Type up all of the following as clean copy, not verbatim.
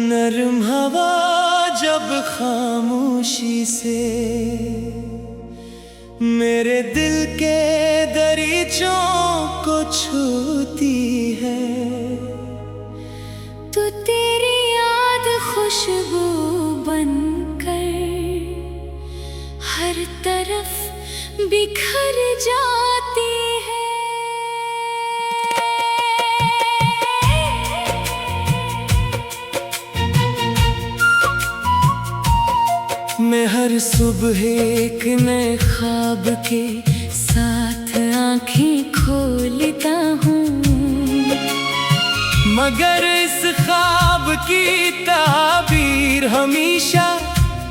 नरम हवा जब खामोशी से मेरे दिल के दरीचों को छूती है, तो तेरी याद खुशबू बनकर हर तरफ बिखर जाती है। मैं हर सुबह एक नए ख्वाब के साथ आंखें खोलता हूँ, मगर इस ख्वाब की ताबीर हमेशा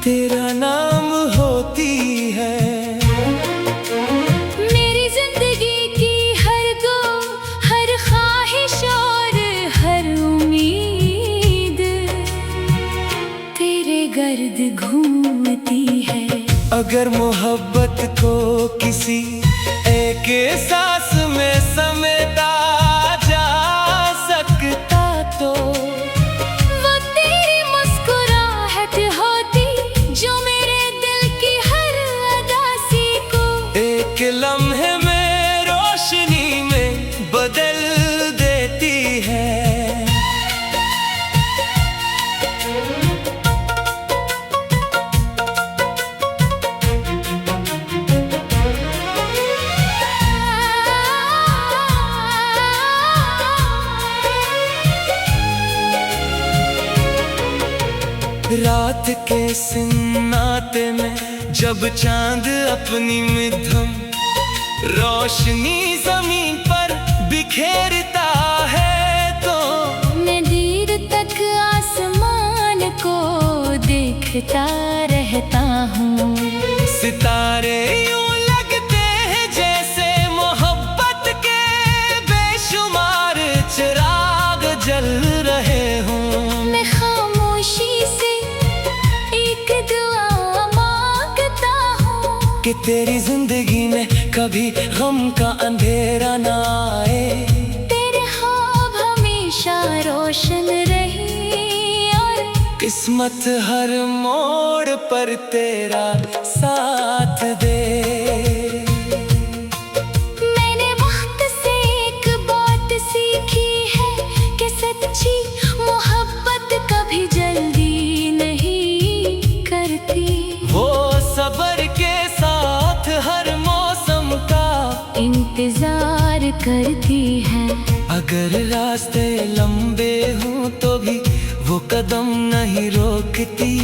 तेरा नाम होती है। मेरी जिंदगी की हर गो, हर ख्वाहिश और हर उम्मीद तेरे गर्द घूमती है। अगर मोहब्बत को किसी एक सांस में समेटा जा सकता तो वो तेरी मुस्कुराहट होती, जो मेरे दिल की हर अदासी को एक लम्हे में रोशनी में बदल देती है। रात के सन्नाटे में जब चांद अपनी मध्यम रोशनी जमीन पर बिखेरता है, तो मैं देर तक आसमान को देखता रहता हूँ। सितारे यूं लगते हैं जैसे मोहब्बत के बेशुमार चिराग जल रहे हों। मैं खामोशी से एक दुआ मांगता हूँ कि तेरी जिंदगी में कभी गम का अंधेरा ना आए, तेरे ख्वाब हमेशा रोशन रहे और किस्मत हर मोड़ पर तेरा साथ दे। मैंने वक्त से एक बात सीखी है कि सच्ची मोहब्बत कभी जल्दी नहीं करती। वो सब्र के साथ हर मौसम का इंतजार करती है। अगर रास्ते लंबे हों तो भी वो कदम नहीं रोकती,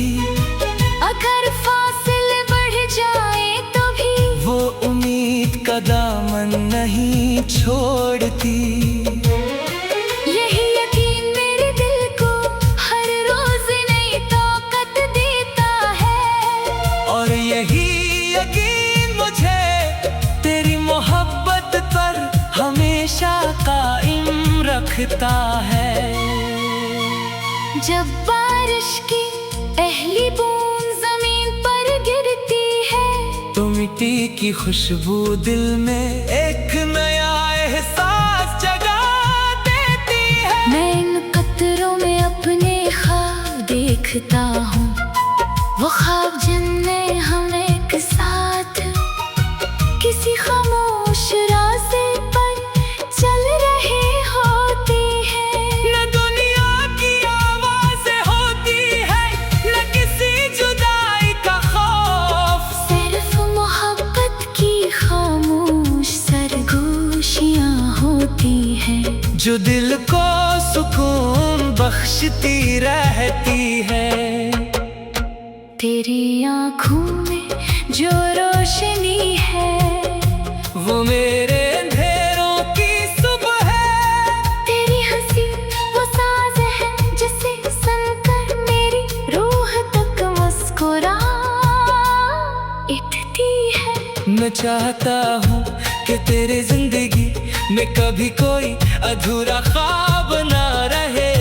अगर फासले बढ़ जाए तो भी वो उम्मीद का दामन नहीं छोड़ती। यही यकीन मेरे दिल को हर रोज नई ताकत देता है, और यही यकीन मुझे तेरी मोहब्बत पर हमेशा कायम रखता है। जब बारिश की पहली बूंद जमीन पर गिरती है, तो मिट्टी की खुशबू दिल में एक नया एहसास जगा देती है। मैं इन कतरों में अपने ख्वाब देखता हूँ, वो ख्वाब जिनमें हम एक साथ किसी खामोश रास्ते पर चल रहे होते हैं। न दुनिया की आवाज़ें होती है, न किसी जुदाई का खौफ, सिर्फ मोहब्बत की खामोश सरगोशियाँ होती हैं, जो दिल को सुकून बख्शती रहती है। तेरी आँखों में जो रोशनी है, वो मेरे अंधेरों की सुबह है। तेरी हंसी वो साज है जिसे सुनकर मेरी रूह तक मुस्कुरा उठती है। मैं चाहता हूँ कि तेरी जिंदगी में कभी कोई अधूरा ख्वाब ना रहे,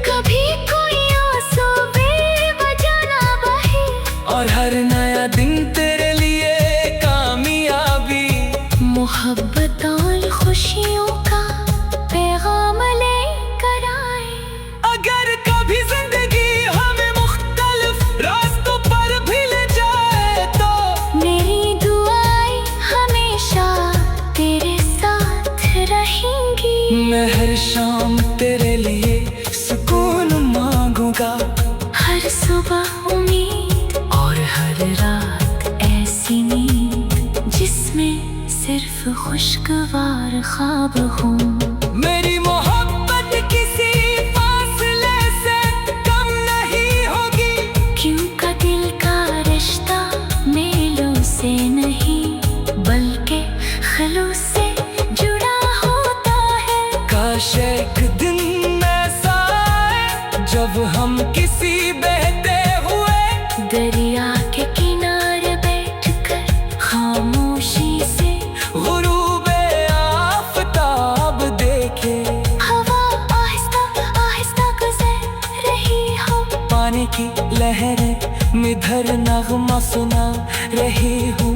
कभी कोई आंसू बेवजह ना बहे, और हर नया ना दिन तेरे लिए कामयाबी। मोहब्बत और खुशियों का पैगाम लेकर आए। अगर कभी जिंदगी हमें मुख्तलिफ रास्तों पर भी ले जाए तो मेरी दुआएं हमेशा तेरे साथ रहेंगी। मैं हर शाम तेरे लिए सुकून मांगूंगा। हर सुबह उम्मीद और हर रात ऐसी नींद जिसमें सिर्फ खुशगवार ख्वाब हों। मेरी मोहब्बत किसी फासले से कम नहीं होगी। क्योंकि दिल का रिश्ता मेलों से नहीं बल्कि खलूस से जुड़ा होता है। काश एक दिन ऐसा आए जब हम किसी बहते हुए दरिया के किनारे बैठकर खामोशी से गुरूबे आफताब देखे। हवा आहिस्ता आहिस्ता गुजर रही हो। पानी की लहरें मिधर नगमा सुना रही हूँ।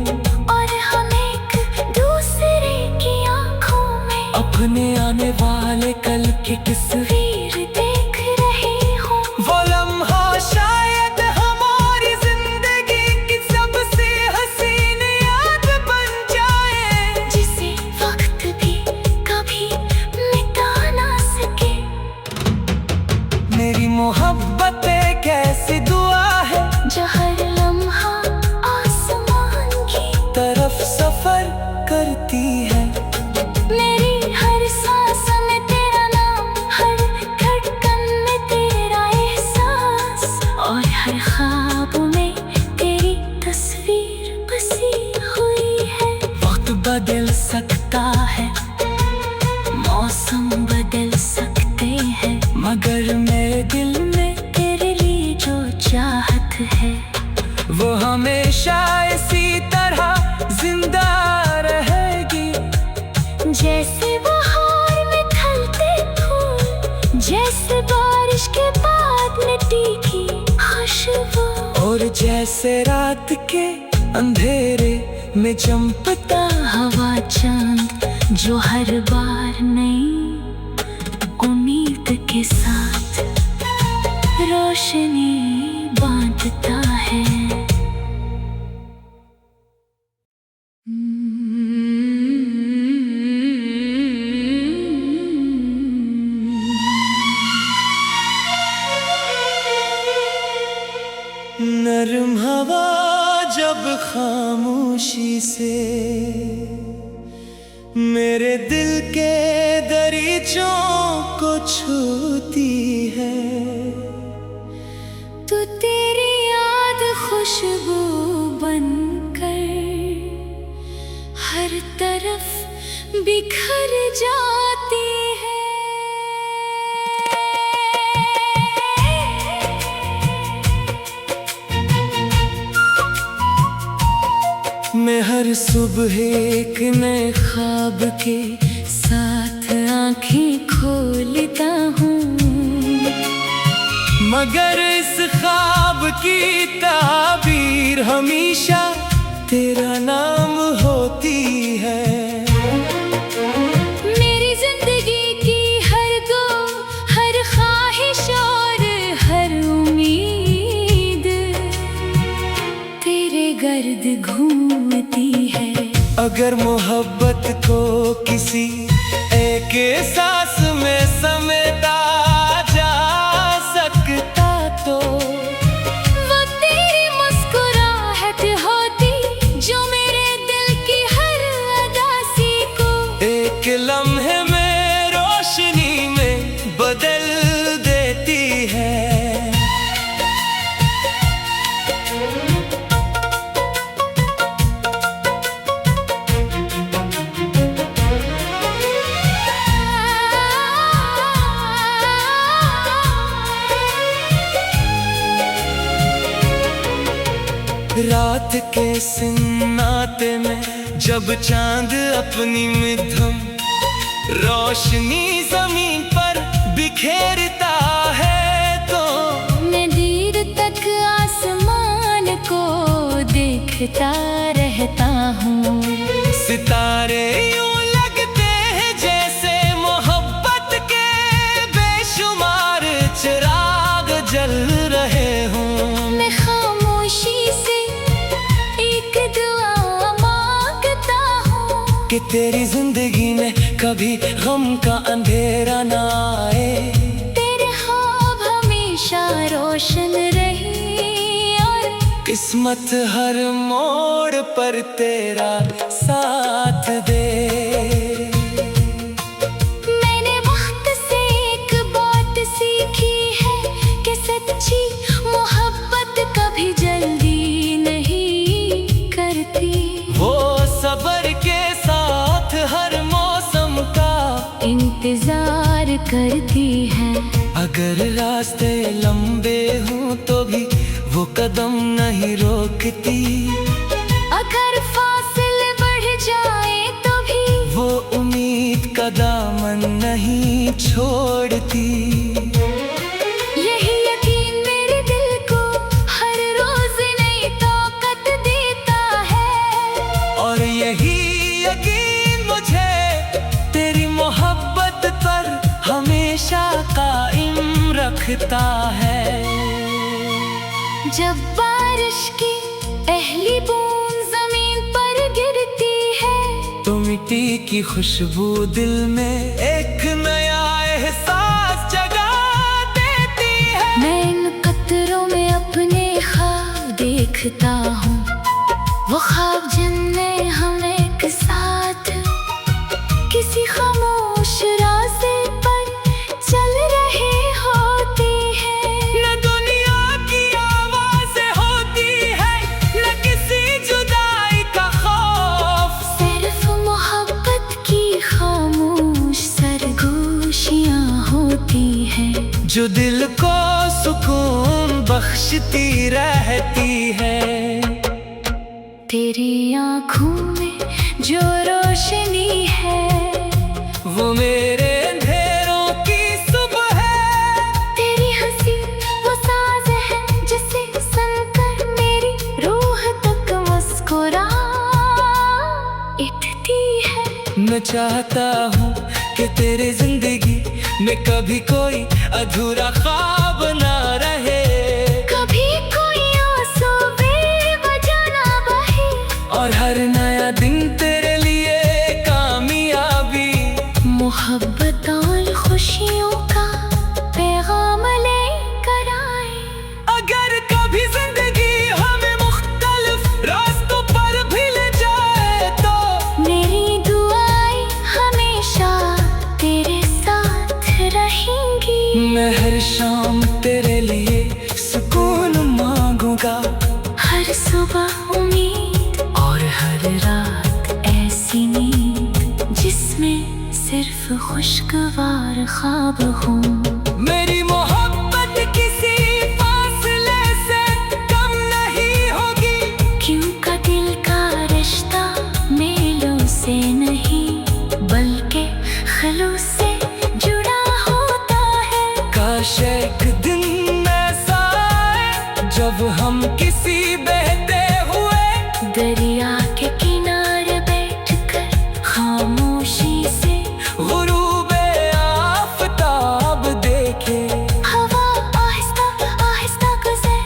और हम एक दूसरे की आंखों में अपने आने वाले कल की तस्वीर वीर देख रही हूँ। वो लम्हा शायद हमारी जिंदगी की सबसे हसीन याद बन जाए। जिसे वक्त भी कभी मिटा ना सके। मेरी मोहब्बत एक ऐसी दुआ है जो हर लम्हा आसमान की तरफ सफर करती है। मेरी हर सांस में तेरा नाम, हर धड़कन में तेरा एहसास और हर ख्वाब में तेरी तस्वीर बसी हुई है। वक्त बदल सकता है, मौसम बदल सकते हैं मगर मेरे दिल में तेरे लिए जो चाहत है वो हमेशा इसी तरह जिंदा रहेगी। जैसे बहार में खिलते फूल, जैसे बारिश के बाद मिट्टी की खुशबू, और जैसे रात के अंधेरे में चमकता हवा चांद जो हर बार नई उम्मीद के साथ रोशनी बांटता है। नरम हवा जब खामोशी से मेरे दिल के दरीचों को छूती है तो तेरी याद खुशबू बनकर हर तरफ बिखर जाती है। मैं हर सुबह एक नए ख्वाब के साथ आंखें खोलता हूँ, मगर इस ख्वाब की ताबीर हमेशा तेरा नाम होती है। मेरी जिंदगी की हर गो, हर ख्वाहिश और हर उम्मीद तेरे गर्द घूमती है। अगर मोहब्बत को किसी एक सांस में समेटा जा सकता तो वो तेरी मुस्कुराहट होती जो मेरे दिल की हर अदासी को एक लम्हे में रोशनी में बदल देती है। रात के सन्नाटे में जब चांद अपनी मध्यम रोशनी जमीन पर बिखेरता है तो मैं देर तक आसमान को देख देखता रहता हूँ। सितारे यूं लगते हैं जैसे मोहब्बत के बेशुमार चिराग जल रहे हों। मैं खामोशी से एक दुआ मांगता हूँ कि तेरी जिंदगी में कभी गम का अंधेरा ना आए। तेरे ख्वाब हमेशा रोशन रही और किस्मत हर मोड़ पर तेरा साथ दे। मैंने वक्त से एक बात सीखी है कि सच्ची मोहब्बत कभी जल्दी नहीं करती। वो सब्र के साथ हर मौसम का इंतजार करती है। अगर रास्ते लंबे हों तो भी वो कदम नहीं रोकती। अगर फासले बढ़ जाए तो भी वो उम्मीद का दामन नहीं छोड़ती। यही यकीन मेरे दिल को हर रोज नई ताकत देता है। और यही यकीन मुझे तेरी मोहब्बत पर हमेशा कायम रखता है। जब बारिश की पहली बूंद जमीन पर गिरती है तो मिट्टी की खुशबू दिल में एक नया एहसास जगा देती है। मैं इन कतरों में अपने ख्वाब देखता हूँ, वो ख्वाब जिनमें हम एक साथ किसी खामोश रास्ते पर चल रहे होते हैं। न दुनिया की आवाज़ें होती है न किसी जुदाई का खौफ। सिर्फ मोहब्बत की खामोश सरगोशियाँ होती हैं जो दिल को सुकून बख्शती रहती है। तेरी आँखों में जो रोशनी है वो मेरे अंधेरों की सुबह है। तेरी हंसी वो साज है जिसे सुनकर मेरी रूह तक मुस्कुरा उठती है। मैं चाहता हूँ कि तेरी जिंदगी में कभी कोई अधूरा ख्वाब ना रहे। कभी कोई आंसू बेवजह ना बहे और हर नया दिन तेरे लिए कामयाबी मोहब्बत और खुशियों का पैगाम लेकर आए। अगर कभी जिंदगी हमें मुख्तलिफ रास्तों पर भी ले जाए तो मेरी दुआएं हमेशा तेरे साथ रहेंगी। मैं हर शाम तेरे लिए सुकून मांगूंगा। हर सुबह उम्मीद और हर रात ऐसी नींद जिसमें सिर्फ खुशगवार ख्वाब हों। मेरी मोहब्बत किसी फासले से कम नहीं होगी। क्योंकि दिल का रिश्ता मेलों से नहीं बल्कि खलूस से जुड़ा होता है। काश एक दिन ऐसा आए जब हम किसी बहते हुए दरिया के किनारे बैठकर खामोशी से गुरूबे आफताब देखे। हवा आहिस्ता आहिस्ता गुजर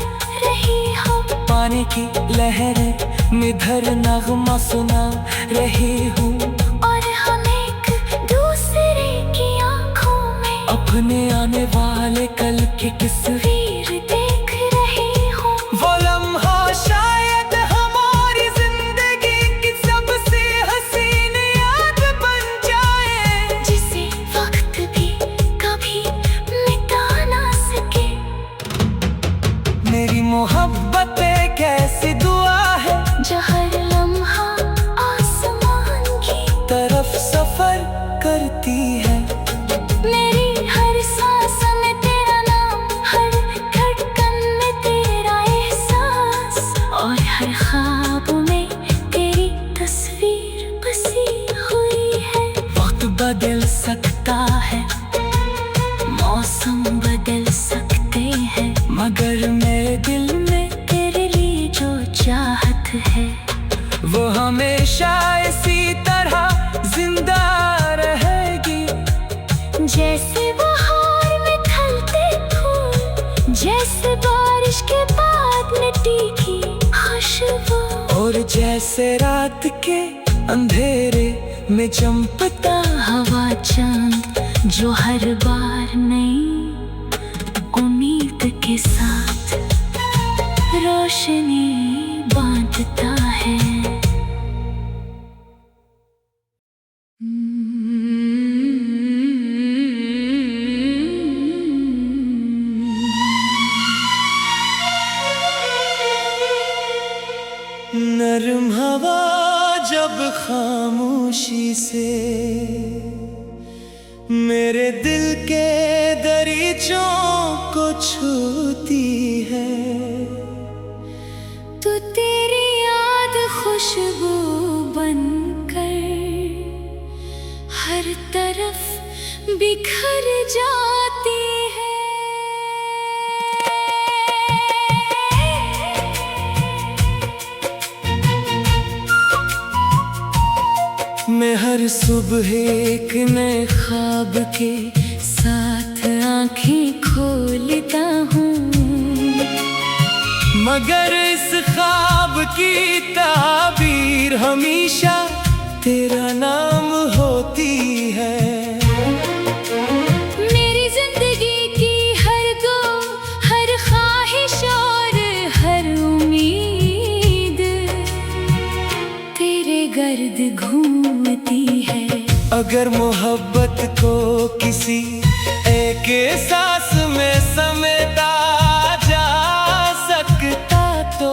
रही हो, पानी की लहरें निधर नगमा सुना रही हूँ। और हम एक दूसरे की आंखों में अपने आने वाले कल की तस्वीर देख रही हूँ। वो लम्हा शायद हमारी जिंदगी की सबसे हसीन याद बन जाए। जिसे वक्त भी कभी मिटा ना सके। मेरी मोहब्बत एक ऐसी दुआ है जो हर लम्हा आसमान की तरफ सफर करती है। मेरी हर सांस में तेरा नाम, हर धड़कन में तेरा एहसास, और हर ख्वाब में तेरी तस्वीर बसी हुई है। वक्त बदल सकता है, मौसम बदल सकते हैं, मगर मेरे दिल में तेरे लिए जो चाहत है। वो हमेशा इसी तरह जिंदा रहेगी, जैसे बहार में खिलते फूल, जैसे बारिश के बाद मिट्टी की खुशबू, और जैसे रात के अंधेरे में चमकता हवा चांद जो हर बार नई उम्मीद के साथ रोशनी बांटता है। नरम हवा जब खामोशी से मेरे दिल के दरीचों को छूती है, तो तेरी याद खुशबू बनकर हर तरफ बिखर जाती है। मैं हर सुबह एक नए ख्वाब के साथ आंखें खोलता हूँ, मगर इस ख्वाब की ताबीर हमेशा तेरा नाम होती है। मेरी जिंदगी की हर गो, हर ख्वाहिश और हर उम्मीद तेरे गर्द घूमती है। अगर मोहब्बत को किसी एक सांस में समेटा जा सकता तो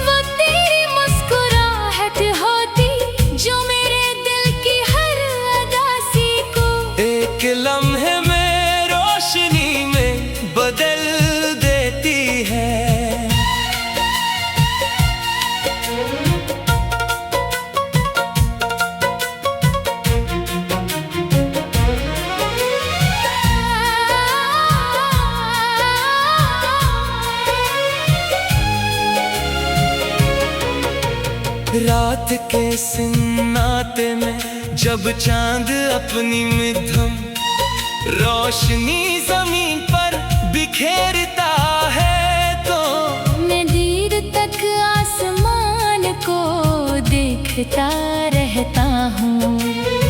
वो तेरी मुस्कुराहट होती, जो मेरे दिल की हर अदासी को एक लम्हे में रोशनी में बदल देती है। रात के सन्नाटे में जब चांद अपनी मध्यम रोशनी जमीन पर बिखेरता है, तो मैं देर तक आसमान को देखता रहता हूँ।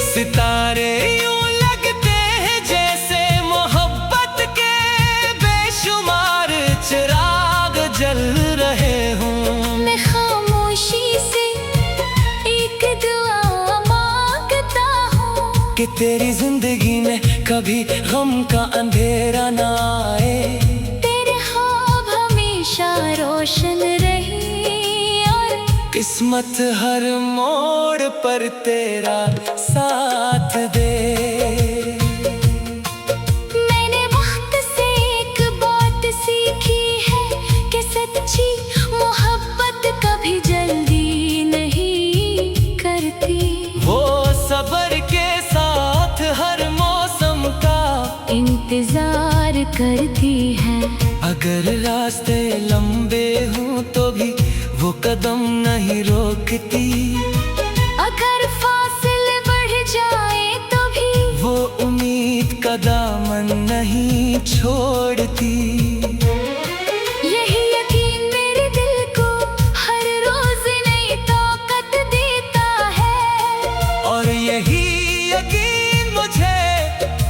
सितारे यूं लगते हैं जैसे मोहब्बत के बेशुमार चिराग जल रहे हों। मैं खामोशी से एक दुआ मांगता हूँ कि तेरी जिंदगी में कभी गम का अंधेरा ना आए, तेरे ख्वाब हमेशा रोशन रही और किस्मत हर मोड़ पर तेरा साथ दे। मैंने वक्त से एक बात सीखी है कि सच्ची मोहब्बत कभी जल्दी नहीं करती। वो सब्र के साथ हर मौसम का इंतजार करती है। अगर रास्ते लंबे हों तो भी वो कदम नहीं रोकती, अगर फासले बढ़ जाए तो भी वो उम्मीद का दामन नहीं छोड़ती। यही यकीन मेरे दिल को हर रोज नई ताकत देता है, और यही यकीन मुझे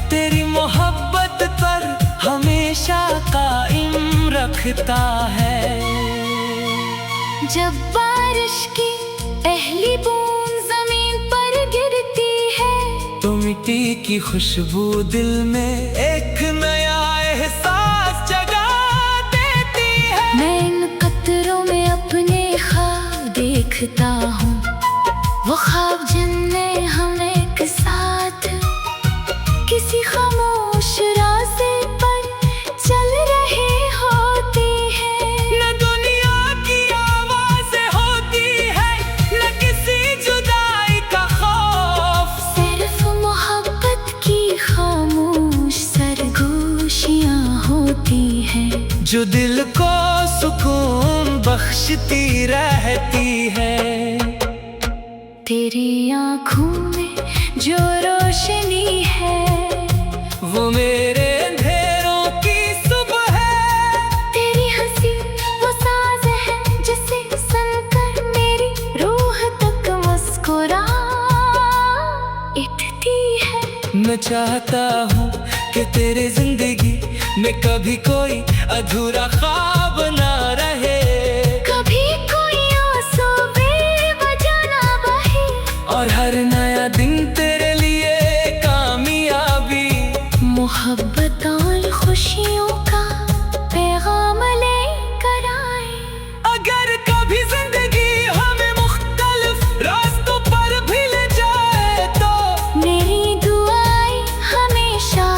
तेरी मोहब्बत पर हमेशा कायम रखता है। जब बारिश की पहली बूंद जमीन पर गिरती है, तो मिट्टी की खुशबू दिल में एक नया एहसास जगा देती है। मैं इन कतरों में अपने ख्वाब देखता हूँ, वो ख्वाब जिनमें हम एक साथ किसी खामोश रास्ते पर चल रहे होते हैं। न दुनिया की आवाज़ें होती है, न किसी जुदाई का खौफ, सिर्फ मोहब्बत की खामोश सरगोशियाँ होती हैं। जो दिल को सुकून बख्शती रहती है। तेरी आँखों में जो रोशनी है वो मेरे अंधेरों की सुबह है। तेरी हंसी वो साज है जिसे सुनकर मेरी रूह तक मुस्कुरा उठती है। मैं चाहता हूँ कि तेरे जिंदगी में कभी कोई अधूरा ख्वाब ना रहे, कभी कोई आंसू बेवजह ना बहे, और हर नया दिन तेरे लिए कामयाबी, मोहब्बत और खुशियों का पैगाम लेकर आए। अगर कभी जिंदगी हमें मुख्तलिफ रास्तों पर भी ले जाए तो मेरी दुआएं हमेशा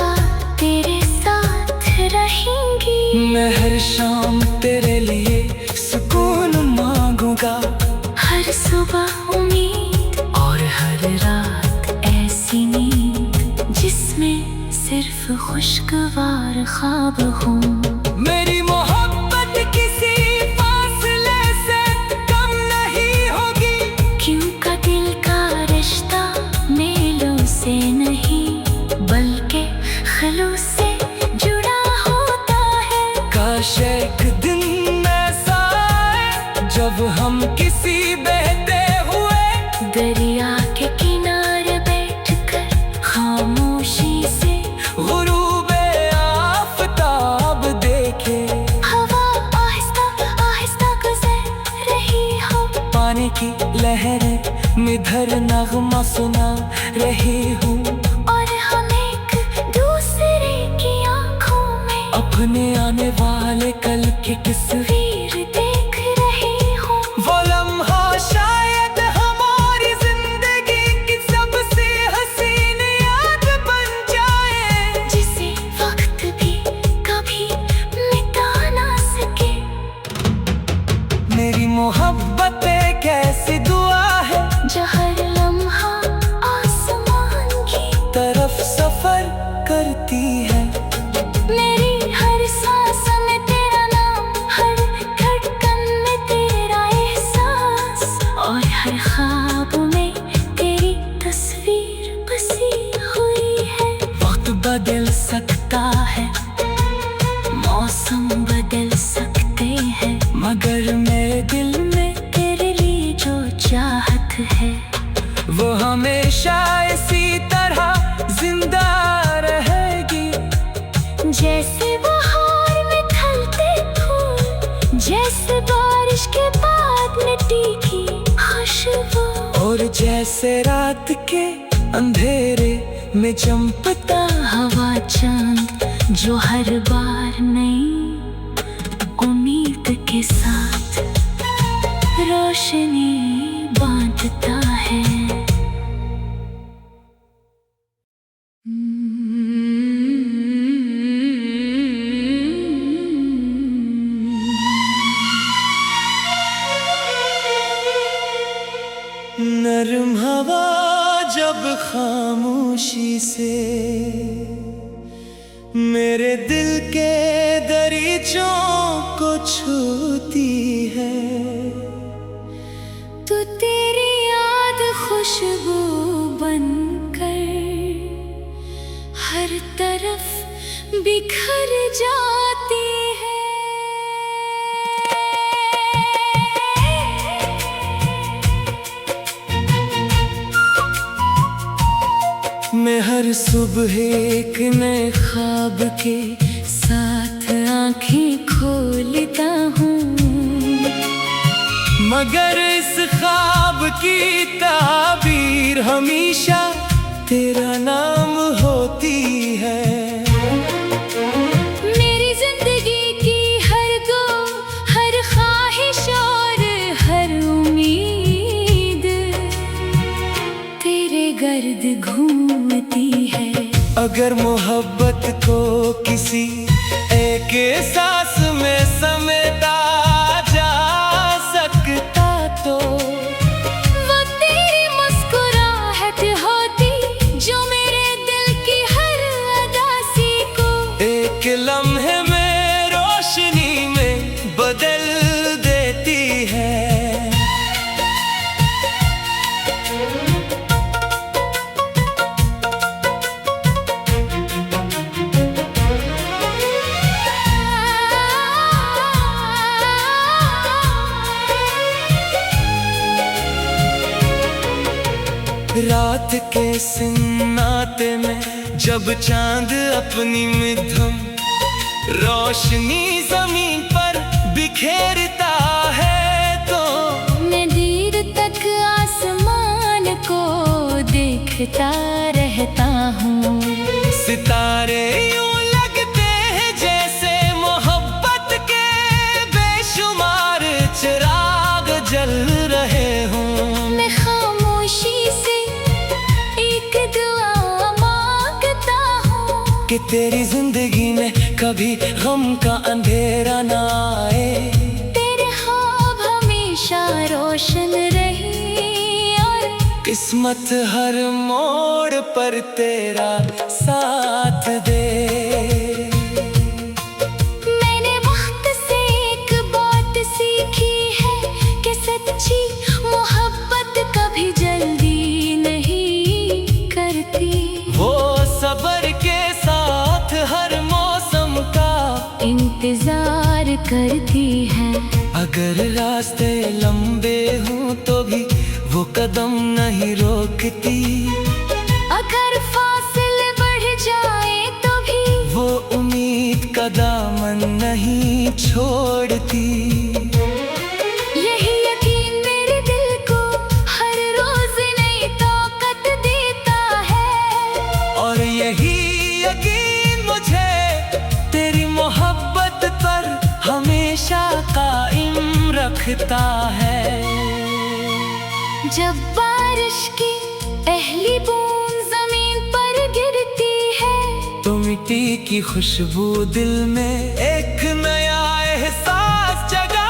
तेरे साथ रहेंगी। मैं हर शाम तेरे लिए सुकून मांगूंगा, हर सुबह उम्मीद और हर रात ऐसी नींद जिसमें सिर्फ खुशगवार ख्वाब हों। मेरी मोहब्बत किसी फासले से कम नहीं होगी, क्योंकि दिल का रिश्ता मेलों से नहीं बल्कि खलूस से जुड़ा होता है। काश एक दिन ऐसा आए जब हम किसी बहते हुए दरिया के किनारे बैठकर खामोशी से गुरूबे आफताब देखे, हवा आहिस्ता आहिस्ता गुजर रही हो, पानी की लहरें मिधर नगमा सुना रही हूँ, और हम एक दूसरे की आंखों में अपने आने वाले कल की तस्वीर वीर देख रही हूँ। वो लम्हा शायद हमारी जिंदगी की सबसे हसीन याद बन जाए, जिसे वक्त भी कभी मिटा ना सके। मेरी मोहब्बत एक ऐसी दुआ है जो हर लम्हा आसमान की तरफ सफर करती है। मेरी हर सांस में तेरा नाम, हर धड़कन में तेरा एहसास, और हर ख्वाब में तेरी तस्वीर बसी हुई है। वक्त बदल सकता है, मौसम बदल सकते हैं, मगर मेरे दिल में तेरे लिए जो चाहत है वो हमेशा इसी तरह जिंदा रहेगी। जैसे बहार में खिलते फूल, जैसे बारिश के बाद मिट्टी की खुशबू, और जैसे रात के अंधेरे में चमकता हवा चांद जो हर बार नई उम्मीद के साथ रोशनी बांटता है। नरम हवा जब खामोशी से मेरे दिल के दरीचों को छूती है, तो तेरी याद खुशबू बनकर हर तरफ बिखर जाती है। मैं हर सुबह एक नए ख्वाब के साथ आंखें खोलता हूँ, मगर इस ख्वाब की ताबीर हमेशा तेरा नाम होती है। मेरी जिंदगी की हर गो, हर ख्वाहिश और हर उम्मीद तेरे गर्द घूमती है। अगर मोहब्बत को किसी एक सांस में समेटा जा सकता तो वो तेरी मुस्कुराहट होती जो मेरे दिल की हर अदासी को एक लम्हे में रोशनी में बदल देती रात के सन्नाटे में जब चांद अपनी मध्यम रोशनी जमीन पर बिखेरता है तो मैं देर तक आसमान को देखता रहता हूँ। सितारे यूं लगते हैं जैसे मोहब्बत के बेशुमार चिराग जल रहे हों। मैं खामोशी से एक दुआ मांगता हूँ कि तेरी जिंदगी में कभी गम का अंधेरा ना आए, तेरे ख्वाब हमेशा रोशन रही और किस्मत हर मोड़ पर तेरा साथ दे। मैंने वक्त से एक बात सीखी है कि सच्ची मोहब्बत कभी जल्दी नहीं करती। वो सब्र के साथ हर मौसम का इंतजार करती है। अगर रास्ते लंबे हों तो भी वो कदम नहीं रोकती, अगर फासले बढ़ जाए तो भी वो उम्मीद का दामन नहीं छोड़ती। यही यकीन मेरे दिल को हर रोज नई ताकत देता है और यही यकीन मुझे तेरी मोहब्बत पर हमेशा कायम रखता है। जब बारिश की पहली बूंद जमीन पर गिरती है तो मिट्टी की खुशबू दिल में एक नया एहसास जगा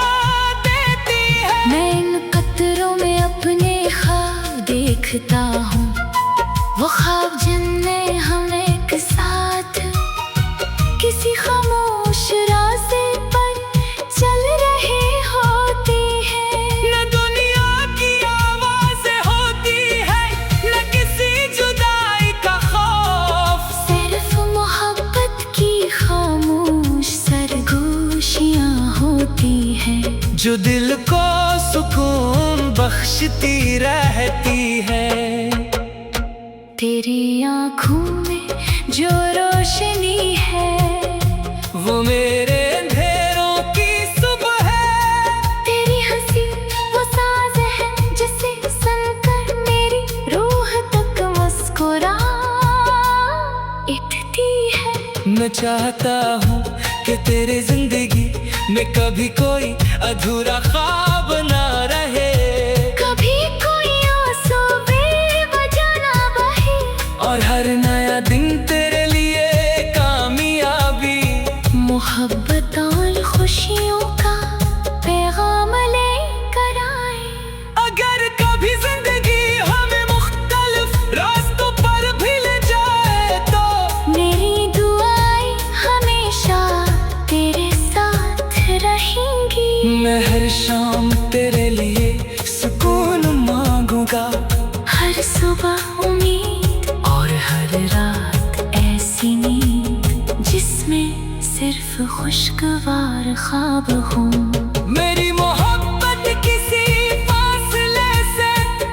देती है। मैं इन कतरों में अपने ख्वाब देखता हूँ, वो ख्वाब जिनमें हम एक साथ किसी खामोश रास्ते पर चल रहे होते हैं। न दुनिया की आवाज़ें होती है, न किसी जुदाई का खौफ, सिर्फ मोहब्बत की खामोश सरगोशियाँ होती हैं जो दिल को सुकून बख्शती रहती है। तेरी आँखों में जो रोशनी है वो मेरे अंधेरों की सुबह है। तेरी हंसी वो साज है जिसे सुनकर मेरी रूह तक मुस्कुरा उठती है। मैं चाहता हूँ कि तेरे जिंदगी में कभी कोई अधूरा ख्वाब ना रहे, कभी कोई आंसू बेवजह ना बहे और हर नया दिन तेरे लिए कामयाबी, मोहब्बत और खुशियों का पैगाम लेकर आए। अगर कभी जिंदगी हमें मुख्तलिफ रास्तों पर भी ले जाए तो मेरी दुआएं हमेशा तेरे साथ रहेंगी। मैं हर शाम तेरे लिए सुकून मांगूंगा, हर सुबह उम्मीद और हर रात ऐसी नींद जिसमें सिर्फ खुशगवार ख्वाब हों। मेरी मोहब्बत किसी फासले से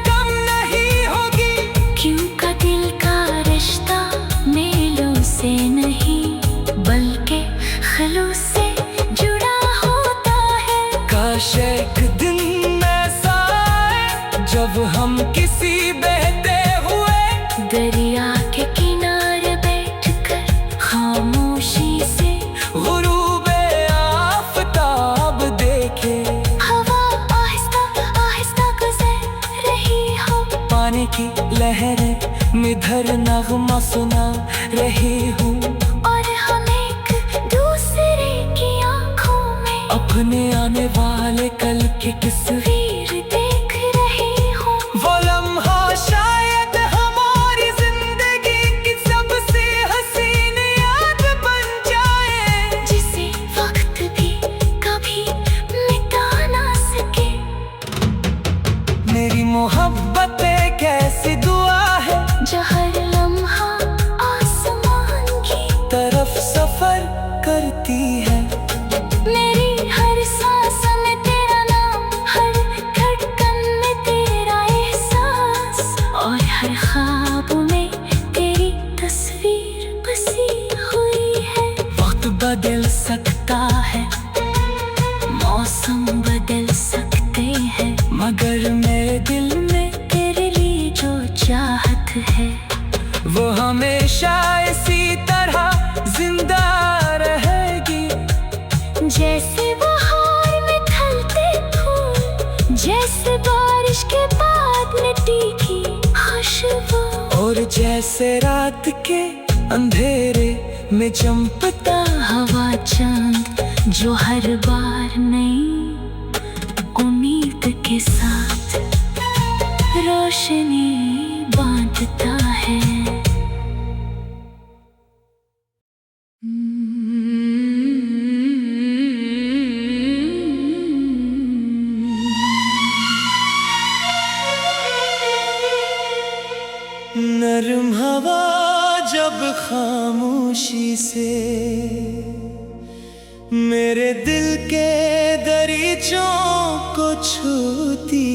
कम नहीं होगी, क्योंकि दिल का रिश्ता मेलों से नहीं बल्कि खलूस से जुड़ा होता है। काश एक दिन ऐसा आए जब हम किसी बहते हुए दरिया के किनारे बैठकर खामोशी से गुरूबे आफताब देखे, हवा आहिस्ता आहिस्ता गुजर रही हो, पानी की लहरें मिधर नगमा सुना रही हूँ, और हम एक दूसरे की आंखों में अपने आने वाले कल की तस्वीर वीर देख रही हूँ। वो लम्हा शायद हमारी जिंदगी की सबसे हसीन याद बन जाए, जिसे वक्त भी कभी मिटा ना सके। मेरी मोहब्बत एक ऐसी दुआ है जो हर लम्हा आसमान की तरफ सफर करती है। मेरी हर सांस में तेरा नाम, हर धड़कन में तेरा एहसास, और हर मगर मेरे दिल में तेरे लिए जो चाहत है वो हमेशा इसी तरह जिंदा रहेगी। जैसे बहार में खिलते फूल, जैसे बारिश के बाद मिट्टी की खुशबू, और जैसे रात के अंधेरे में चमकता हवा चांद जो हर बार नई उम्मीद के साथ रोशनी बांटता है। नरम हवा जब खामोशी से मेरे दिल के दरीचों को छूती